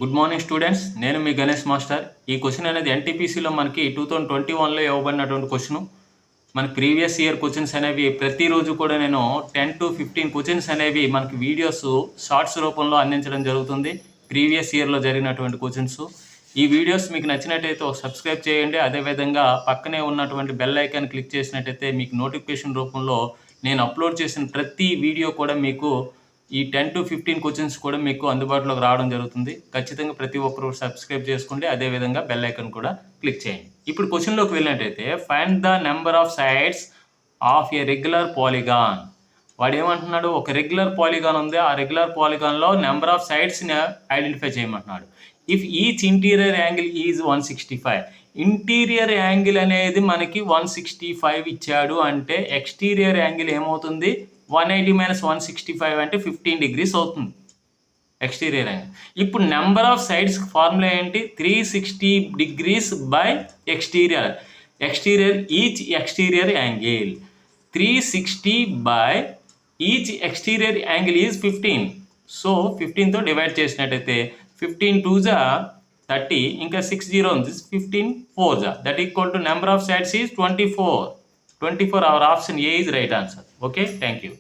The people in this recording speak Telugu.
గుడ్ మార్నింగ్ స్టూడెంట్స్, నేను మీ గణేష్ మాస్టర్. ఈ క్వశ్చన్ అనేది ఎన్టీపీసీలో మనకి 2021లో ఇవ్వబడినటువంటి క్వశ్చన్. మన ప్రీవియస్ ఇయర్ క్వశ్చన్స్ అనేవి ప్రతిరోజు కూడా నేను 10 to 15 క్వశ్చన్స్ అనేవి మనకి వీడియోస్ షార్ట్స్ రూపంలో అందించడం జరుగుతుంది. ప్రీవియస్ ఇయర్లో జరిగినటువంటి క్వశ్చన్స్. ఈ వీడియోస్ మీకు నచ్చినట్టయితే సబ్స్క్రైబ్ చేయండి. అదేవిధంగా పక్కనే ఉన్నటువంటి బెల్ ఐకాన్ క్లిక్ చేసినట్టయితే మీకు నోటిఫికేషన్ రూపంలో నేను అప్లోడ్ చేసిన ప్రతి వీడియో కూడా మీకు ఈ 10 to 15 క్వశ్చన్స్ కూడా మీకు అందుబాటులోకి రావడం జరుగుతుంది. ఖచ్చితంగా ప్రతి ఒక్కరు సబ్స్క్రైబ్ చేసుకోండి. అదేవిధంగా బెల్ ఐకాన్ కూడా క్లిక్ చేయండి. ఇప్పుడు క్వశ్చన్లోకి వెళ్ళినట్టయితే find the number of sides of a regular polygon. వాడు ఏమంటున్నాడు, ఒక రెగ్యులర్ పాలిగాన్ ఉంది, ఆ రెగ్యులర్ పాలిగాన్లో నెంబర్ ఆఫ్ సైడ్స్ని ఐడెంటిఫై చేయమంటున్నాడు. If each interior angle is 165, interior angle అనేది మనకి 165 ఇచ్చాడు అంటే ఎక్స్టీరియర్ యాంగిల్ ఏమవుతుంది, 180 - 165 అంటే 15 degrees అవుతుంది ఎక్స్టీరియర్ యాంగిల్. ఇప్పుడు నెంబర్ ఆఫ్ సైడ్స్ ఫార్ములా ఏంటి, 360 degrees by exterior. Each exterior angle 360 by each exterior angle is 15. So 15తో డివైడ్ చేసినట్టయితే 15 2s 30, ఇంకా 6 0 ఉంది, 15 4s, that equal to number of sides is 24. Our option A is right answer. Okay, thank you.